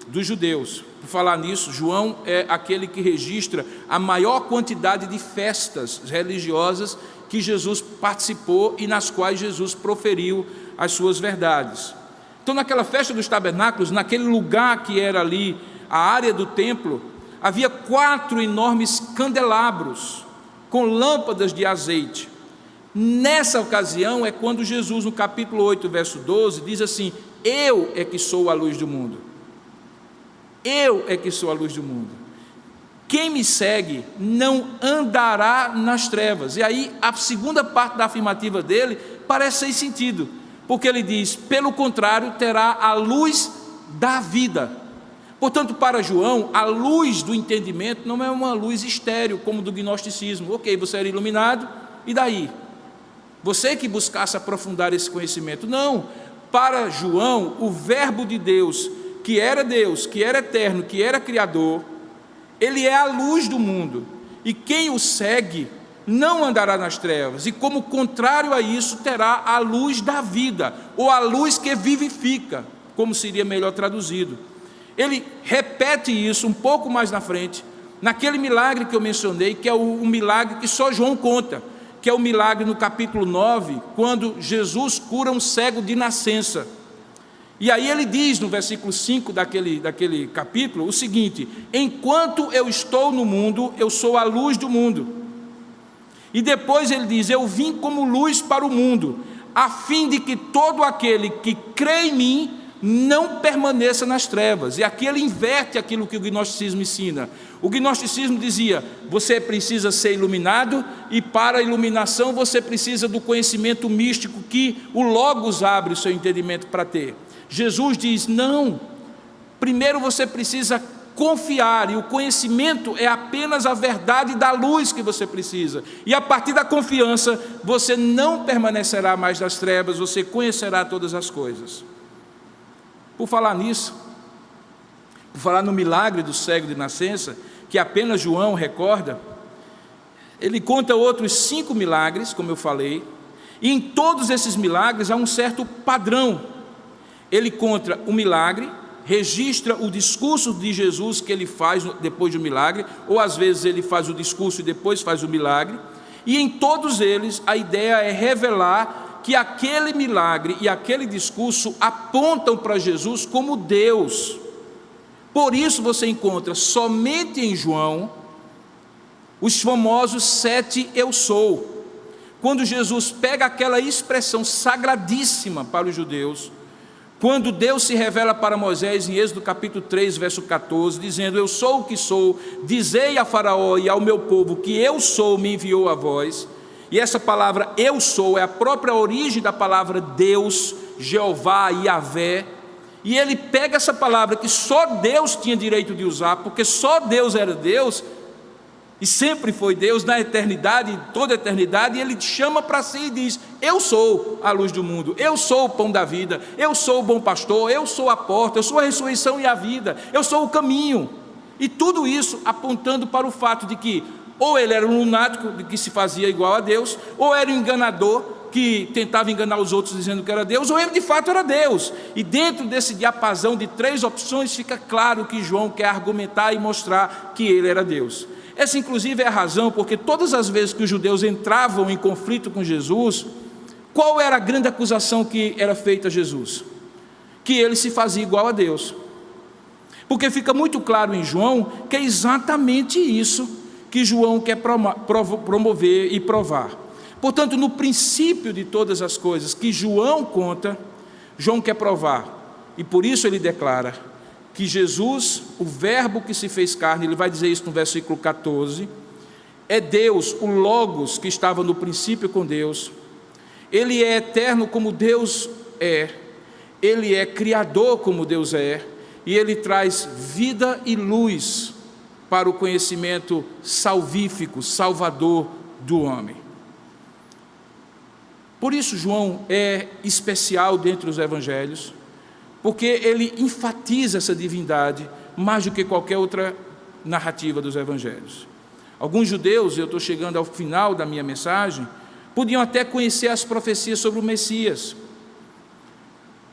dos judeus. Por falar nisso, João é aquele que registra a maior quantidade de festas religiosas que Jesus participou e nas quais Jesus proferiu as suas verdades. Então, naquela festa dos tabernáculos, naquele lugar que era ali a área do templo, havia 4 enormes candelabros com lâmpadas de azeite. Nessa ocasião é quando Jesus, no capítulo 8, verso 12, diz assim: eu é que sou a luz do mundo. Eu é que sou a luz do mundo. Quem me segue não andará nas trevas. E aí a segunda parte da afirmativa dele parece sem sentido, porque ele diz: pelo contrário, terá a luz da vida. Portanto, para João, a luz do entendimento não é uma luz estéril, como do gnosticismo. Ok, você era iluminado, e daí? Você que buscasse aprofundar esse conhecimento. Não, para João, o verbo de Deus, que era eterno, que era criador, ele é a luz do mundo, e quem o segue não andará nas trevas, e como contrário a isso, terá a luz da vida, ou a luz que vivifica, como seria melhor traduzido. Ele repete isso um pouco mais na frente, naquele milagre que eu mencionei, que é o milagre que só João conta, que é o milagre no capítulo 9, quando Jesus cura um cego de nascença. E aí ele diz no versículo 5 daquele capítulo o seguinte: enquanto eu estou no mundo, eu sou a luz do mundo. E depois ele diz: eu vim como luz para o mundo, a fim de que todo aquele que crê em mim não permaneça nas trevas. E aqui ele inverte aquilo que o gnosticismo ensina. O gnosticismo dizia: você precisa ser iluminado, e para a iluminação você precisa do conhecimento místico que o Logos abre o seu entendimento para ter. Jesus diz: não, primeiro você precisa confiar, e o conhecimento é apenas a verdade da luz que você precisa, e a partir da confiança você não permanecerá mais nas trevas, você conhecerá todas as coisas. Por falar nisso, por falar no milagre do cego de nascença, que apenas João recorda, ele conta outros 5 milagres, como eu falei, e em todos esses milagres há um certo padrão. Ele conta o milagre, registra o discurso de Jesus que ele faz depois do milagre, ou às vezes ele faz o discurso e depois faz o milagre, e em todos eles a ideia é revelar que aquele milagre e aquele discurso apontam para Jesus como Deus. Por isso você encontra somente em João os famosos 7 eu sou, quando Jesus pega aquela expressão sagradíssima para os judeus, quando Deus se revela para Moisés em Êxodo capítulo 3, verso 14, dizendo: eu sou o que sou, dizei a Faraó e ao meu povo que eu sou me enviou a vós. E essa palavra eu sou é a própria origem da palavra Deus, Jeová, Yahvé. E ele pega essa palavra que só Deus tinha direito de usar, porque só Deus era Deus, e sempre foi Deus na eternidade, toda a eternidade, e Ele te chama para si e diz: eu sou a luz do mundo, eu sou o pão da vida, eu sou o bom pastor, eu sou a porta, eu sou a ressurreição e a vida, eu sou o caminho. E tudo isso apontando para o fato de que ou ele era um lunático, de que se fazia igual a Deus, ou era um enganador, que tentava enganar os outros dizendo que era Deus, ou ele de fato era Deus. E dentro desse diapasão de 3 opções, fica claro que João quer argumentar e mostrar que ele era Deus. Essa inclusive é a razão porque todas as vezes que os judeus entravam em conflito com Jesus, qual era a grande acusação que era feita a Jesus? Que ele se fazia igual a Deus. Porque fica muito claro em João que é exatamente isso que João quer promover e provar. Portanto, no princípio de todas as coisas que João conta, João quer provar, e por isso ele declara que Jesus, o verbo que se fez carne, ele vai dizer isso no versículo 14, é Deus, o Logos que estava no princípio com Deus, ele é eterno como Deus é, ele é criador como Deus é, e ele traz vida e luz para o conhecimento salvífico, salvador do homem. Por isso João é especial dentre os evangelhos, porque ele enfatiza essa divindade mais do que qualquer outra narrativa dos evangelhos. Alguns judeus, e eu estou chegando ao final da minha mensagem, podiam até conhecer as profecias sobre o Messias.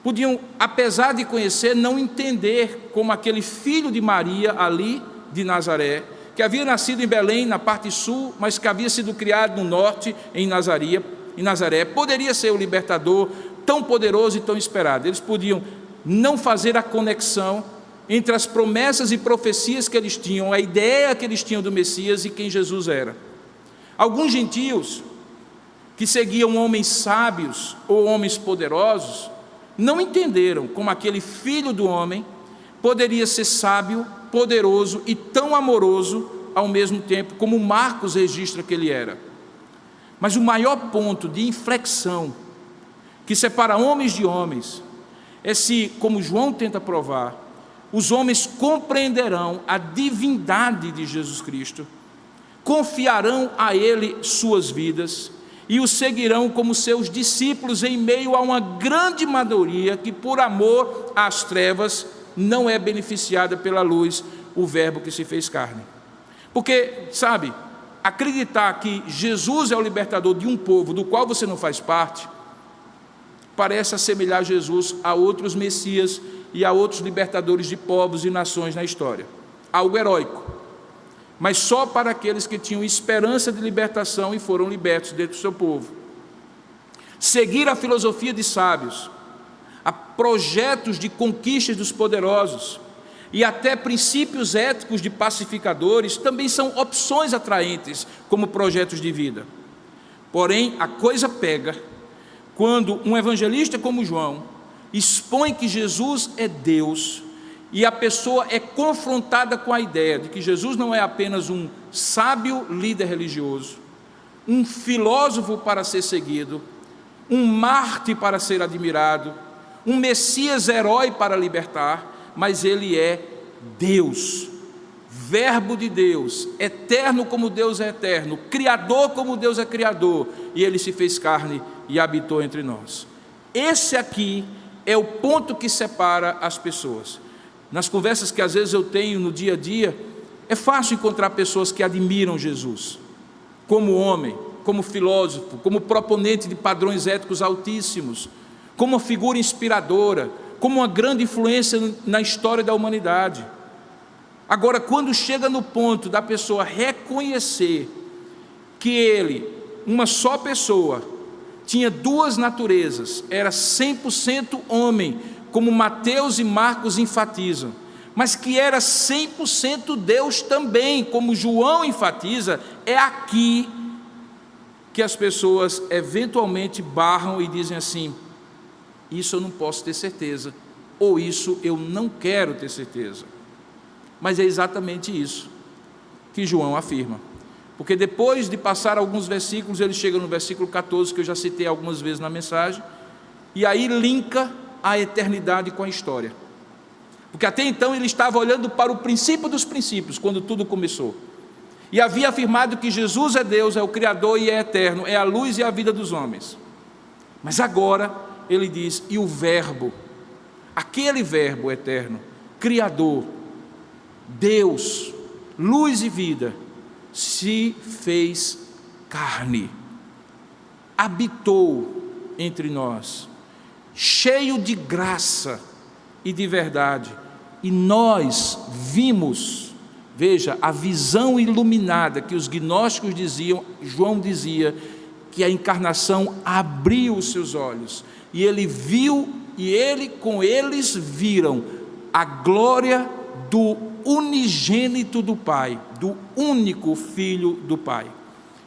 Podiam, apesar de conhecer, não entender como aquele filho de Maria ali de Nazaré, que havia nascido em Belém, na parte sul, mas que havia sido criado no norte, em Nazaré, poderia ser o libertador tão poderoso e tão esperado. Eles podiam não fazer a conexão entre as promessas e profecias que eles tinham, a ideia que eles tinham do Messias e quem Jesus era. Alguns gentios que seguiam homens sábios ou homens poderosos não entenderam como aquele filho do homem poderia ser sábio, poderoso e tão amoroso ao mesmo tempo como Marcos registra que ele era. Mas o maior ponto de inflexão que separa homens de homens é se, como João tenta provar, os homens compreenderão a divindade de Jesus Cristo, confiarão a Ele suas vidas e o seguirão como seus discípulos em meio a uma grande maioria que, por amor às trevas, não é beneficiada pela luz, o verbo que se fez carne. Porque, sabe, acreditar que Jesus é o libertador de um povo do qual você não faz parte, parece assemelhar Jesus a outros messias e a outros libertadores de povos e nações na história. Algo heróico, mas só para aqueles que tinham esperança de libertação e foram libertos dentro do seu povo. Seguir a filosofia de sábios, a projetos de conquistas dos poderosos e até princípios éticos de pacificadores também são opções atraentes como projetos de vida. Porém, a coisa pega quando um evangelista como João expõe que Jesus é Deus e a pessoa é confrontada com a ideia de que Jesus não é apenas um sábio líder religioso, um filósofo para ser seguido, um mártir para ser admirado, um Messias herói para libertar, mas ele é Deus, verbo de Deus, eterno como Deus é eterno, criador como Deus é criador, e ele se fez carne e habitou entre nós. Esse aqui é o ponto que separa as pessoas. Nas conversas que às vezes eu tenho no dia a dia, é fácil encontrar pessoas que admiram Jesus, como homem, como filósofo, como proponente de padrões éticos altíssimos, como uma figura inspiradora, como uma grande influência na história da humanidade. Agora, quando chega no ponto da pessoa reconhecer que ele, uma só pessoa, tinha duas naturezas, era 100% homem, como Mateus e Marcos enfatizam, mas que era 100% Deus também, como João enfatiza, é aqui que as pessoas eventualmente barram e dizem assim: isso eu não posso ter certeza, ou isso eu não quero ter certeza. Mas é exatamente isso que João afirma, porque depois de passar alguns versículos, ele chega no versículo 14, que eu já citei algumas vezes na mensagem, e aí linka a eternidade com a história, porque até então ele estava olhando para o princípio dos princípios, quando tudo começou, e havia afirmado que Jesus é Deus, é o Criador e é eterno, é a luz e a vida dos homens. Mas agora ele diz: e o Verbo, aquele Verbo eterno, Criador, Deus, luz e vida, se fez carne, habitou entre nós, cheio de graça e de verdade, e nós vimos, veja, a visão iluminada que os gnósticos diziam, João dizia, que a encarnação abriu os seus olhos, e ele viu, e ele com eles viram a glória do unigênito do Pai, do único Filho do Pai.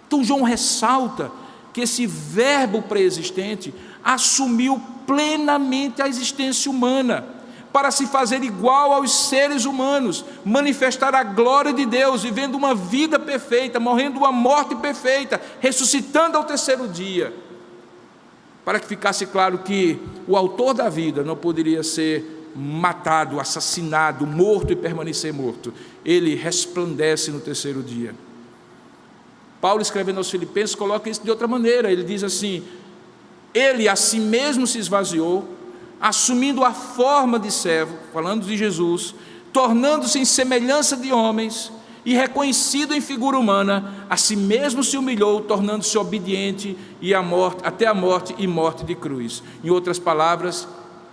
Então João ressalta que esse Verbo pré-existente assumiu plenamente a existência humana, para se fazer igual aos seres humanos, manifestar a glória de Deus, vivendo uma vida perfeita, morrendo uma morte perfeita, ressuscitando ao terceiro dia, para que ficasse claro que o autor da vida não poderia ser matado, assassinado, morto e permanecer morto. Ele resplandece no terceiro dia. Paulo, escrevendo aos Filipenses, coloca isso de outra maneira. Ele diz assim: ele a si mesmo se esvaziou, assumindo a forma de servo, falando de Jesus, tornando-se em semelhança de homens, e reconhecido em figura humana, a si mesmo se humilhou, tornando-se obediente e até a morte e morte de cruz. Em outras palavras,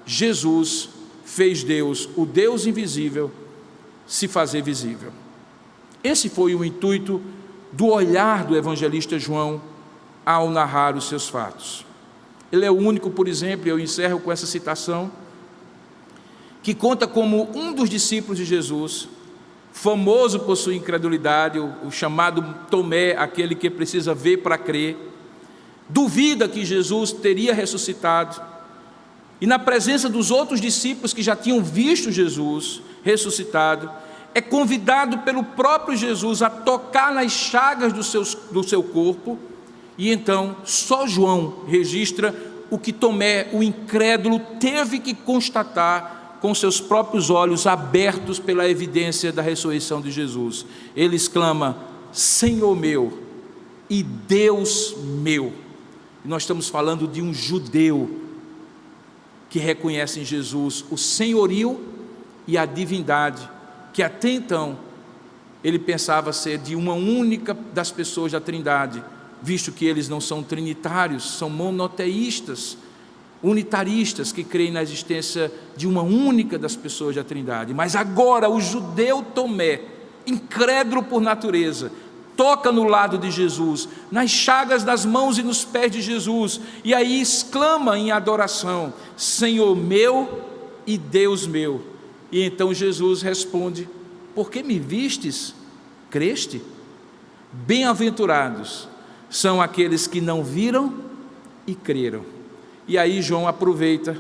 Jesus fez Deus, o Deus invisível, se fazer visível. Esse foi o intuito do olhar do evangelista João ao narrar os seus fatos. Ele é o único, por exemplo, eu encerro com essa citação, que conta como um dos discípulos de Jesus, famoso por sua incredulidade, o chamado Tomé, aquele que precisa ver para crer, duvida que Jesus teria ressuscitado, e na presença dos outros discípulos que já tinham visto Jesus ressuscitado, é convidado pelo próprio Jesus a tocar nas chagas do seu corpo, e então só João registra o que Tomé, o incrédulo, teve que constatar com seus próprios olhos abertos pela evidência da ressurreição de Jesus. Ele exclama: Senhor meu e Deus meu. E nós estamos falando de um judeu que reconhece em Jesus o senhorio e a divindade, que até então ele pensava ser de uma única das pessoas da Trindade, visto que eles não são trinitários, são monoteístas, unitaristas, que creem na existência de uma única das pessoas da Trindade. Mas agora o judeu Tomé, incrédulo por natureza, toca no lado de Jesus, nas chagas das mãos e nos pés de Jesus, e aí exclama em adoração: Senhor meu e Deus meu. E então Jesus responde: por que me vistes? Creste? Bem-aventurados são aqueles que não viram e creram. E aí João aproveita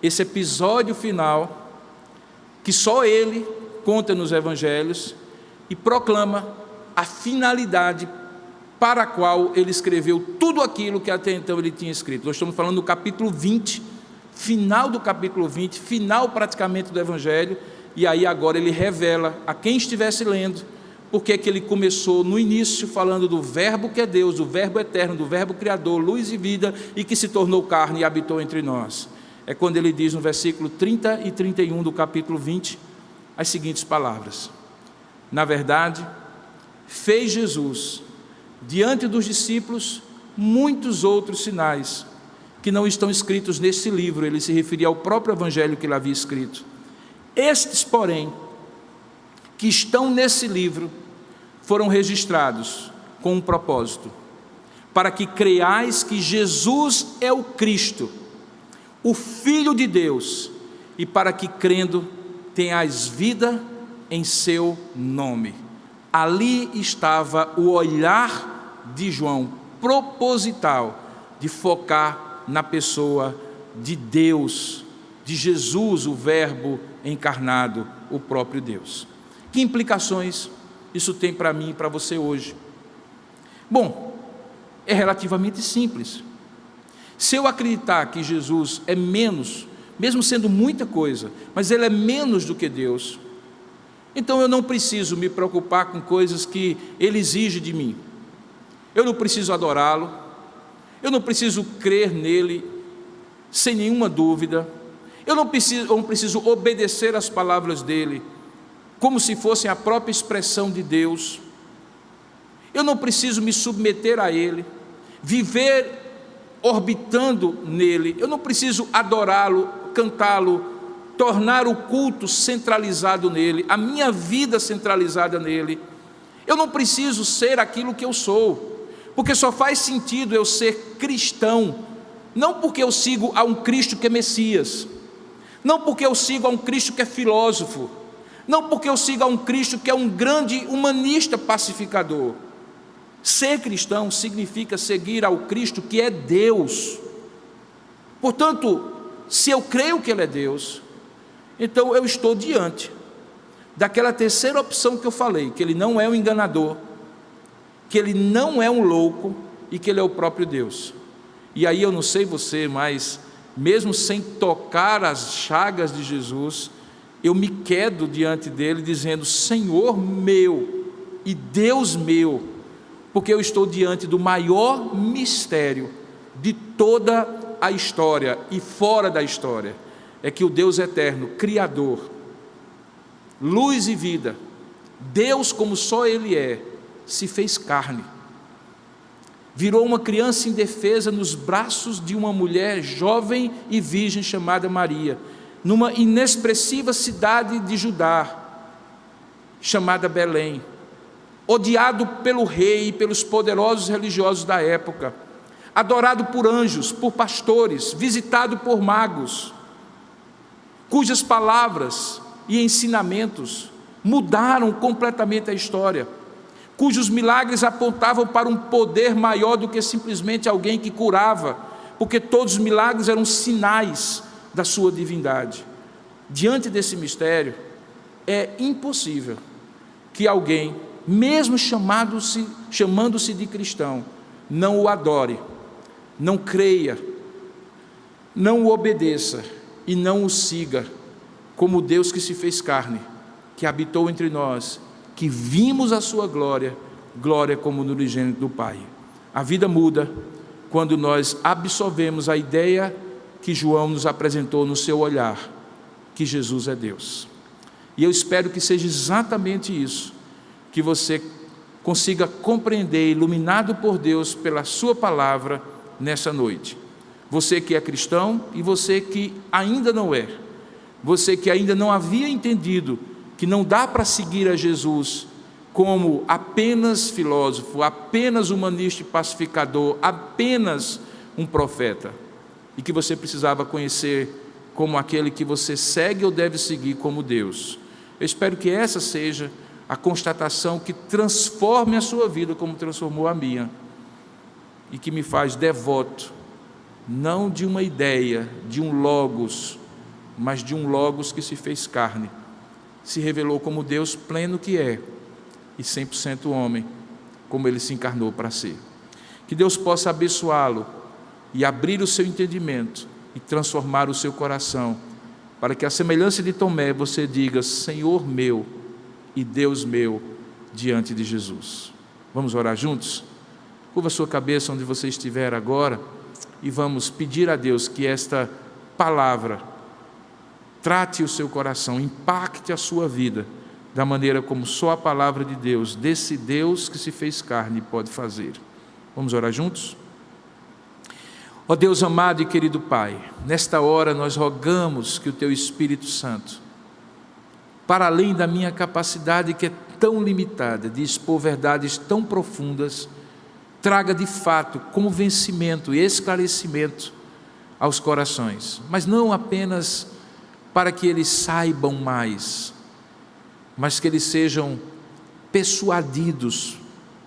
esse episódio final, que só ele conta nos evangelhos, e proclama a finalidade para a qual ele escreveu tudo aquilo que até então ele tinha escrito. Nós estamos falando do capítulo 20, final do capítulo 20, final praticamente do evangelho, e aí agora ele revela a quem estivesse lendo porque que ele começou no início falando do Verbo que é Deus, do Verbo eterno, do Verbo criador, luz e vida, e que se tornou carne e habitou entre nós. É quando ele diz no versículo 30 e 31 do capítulo 20, as seguintes palavras: na verdade, fez Jesus, diante dos discípulos, muitos outros sinais, que não estão escritos nesse livro. Ele se referia ao próprio evangelho que ele havia escrito. Estes, porém, que estão nesse livro, foram registrados com um propósito, para que creiais que Jesus é o Cristo, o Filho de Deus, e para que, crendo, tenhais vida em seu nome. Ali estava o olhar de João, proposital, de focar na pessoa de Deus, de Jesus, o Verbo encarnado, o próprio Deus. Que implicações isso tem para mim e para você hoje? Bom, é relativamente simples. Se eu acreditar que Jesus é menos, mesmo sendo muita coisa, mas ele é menos do que Deus, Então eu não preciso me preocupar com coisas que Ele exige de mim. Eu não preciso adorá-lo, eu não preciso crer nele sem nenhuma dúvida, eu não preciso obedecer às palavras dele como se fossem a própria expressão de Deus. Eu não preciso me submeter a ele, viver orbitando nele. Eu não preciso adorá-lo, cantá-lo, tornar o culto centralizado nele, a minha vida centralizada nele. Eu não preciso ser aquilo que eu sou, porque só faz sentido eu ser cristão, não porque eu sigo a um Cristo que é Messias, não porque eu sigo a um Cristo que é filósofo, não porque eu sigo a um Cristo que é um grande humanista pacificador. Ser cristão significa seguir ao Cristo que é Deus. Portanto, se eu creio que Ele é Deus, então eu estou diante daquela terceira opção que eu falei, que Ele não é um enganador, que Ele não é um louco e que Ele é o próprio Deus. E aí eu não sei você, mas mesmo sem tocar as chagas de Jesus, eu me quedo diante dele dizendo: Senhor meu e Deus meu, porque eu estou diante do maior mistério de toda a história e fora da história, é que o Deus eterno, Criador, luz e vida, Deus como só Ele é, se fez carne, virou uma criança indefesa nos braços de uma mulher jovem e virgem chamada Maria, numa inexpressiva cidade de Judá, chamada Belém, odiado pelo rei e pelos poderosos religiosos da época, adorado por anjos, por pastores, visitado por magos, cujas palavras e ensinamentos mudaram completamente a história, cujos milagres apontavam para um poder maior do que simplesmente alguém que curava, porque todos os milagres eram sinais da sua divindade. Diante desse mistério, é impossível que alguém, mesmo chamando-se de cristão, não o adore, não creia, não o obedeça e não o siga como Deus que se fez carne, que habitou entre nós, que vimos a sua glória, glória como no unigênito do Pai. A vida muda quando nós absorvemos a ideia que João nos apresentou no seu olhar, que Jesus é Deus. E eu espero que seja exatamente isso, que você consiga compreender, iluminado por Deus pela sua palavra nessa noite. Você que é cristão e você que ainda não é, você que ainda não havia entendido que não dá para seguir a Jesus como apenas filósofo, apenas humanista e pacificador, apenas um profeta, e que você precisava conhecer como aquele que você segue ou deve seguir como Deus. Eu espero que essa seja a constatação que transforme a sua vida como transformou a minha, e que me faz devoto, não de uma ideia, de um logos, mas de um logos que se fez carne, se revelou como Deus pleno que é, e 100% homem, como Ele se encarnou para ser. Que Deus possa abençoá-lo e abrir o seu entendimento e transformar o seu coração, para que a semelhança de Tomé você diga: Senhor meu e Deus meu, diante de Jesus. Vamos orar juntos? Curva a sua cabeça onde você estiver agora e vamos pedir a Deus que esta palavra trate o seu coração, impacte a sua vida da maneira como só a palavra de Deus, desse Deus que se fez carne, pode fazer. Vamos orar juntos? Ó Deus amado e querido Pai, nesta hora nós rogamos que o Teu Espírito Santo, para além da minha capacidade que é tão limitada de expor verdades tão profundas, traga de fato convencimento e esclarecimento aos corações, mas não apenas para que eles saibam mais, mas que eles sejam persuadidos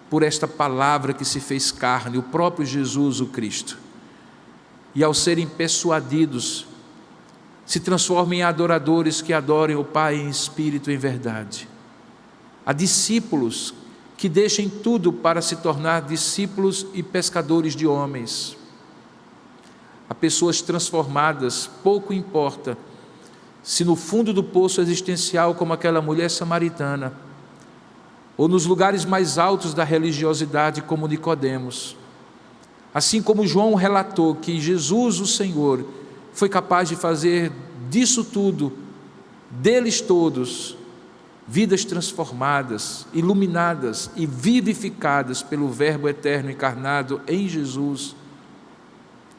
por esta palavra que se fez carne, o próprio Jesus, o Cristo. E ao serem persuadidos, se transformem em adoradores que adorem o Pai em espírito e em verdade. A discípulos que deixem tudo para se tornar discípulos e pescadores de homens. A pessoas transformadas, pouco importa se no fundo do poço existencial, como aquela mulher samaritana, ou nos lugares mais altos da religiosidade, como Nicodemos, assim como João relatou que Jesus, o Senhor, foi capaz de fazer disso tudo, deles todos, vidas transformadas, iluminadas e vivificadas pelo Verbo eterno encarnado em Jesus,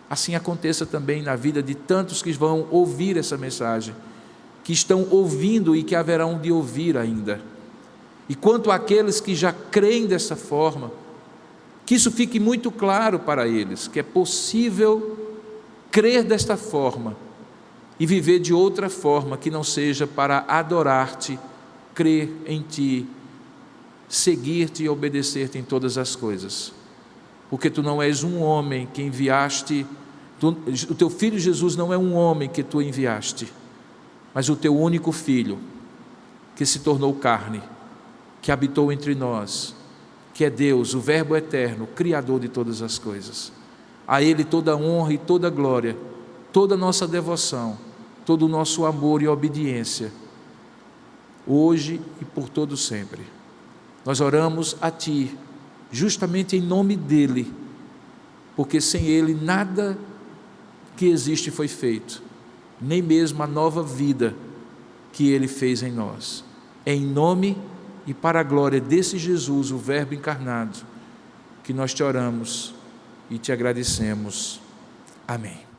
assim aconteça também na vida de tantos que vão ouvir essa mensagem, que estão ouvindo e que haverão de ouvir ainda. E quanto àqueles que já creem dessa forma, que isso fique muito claro para eles, que é possível crer desta forma e viver de outra forma, que não seja para adorar-te, crer em ti, seguir-te e obedecer-te em todas as coisas. Porque tu não és um homem que enviaste, o teu filho Jesus não é um homem que tu enviaste, mas o teu único filho, que se tornou carne, que habitou entre nós, que é Deus, o Verbo eterno, Criador de todas as coisas. A Ele toda a honra e toda a glória, toda a nossa devoção, todo o nosso amor e obediência, hoje e por todo sempre. Nós oramos a Ti, justamente em nome dEle, porque sem Ele nada que existe foi feito, nem mesmo a nova vida que Ele fez em nós. Em nome e para a glória desse Jesus, o Verbo encarnado, que nós te oramos e te agradecemos. Amém.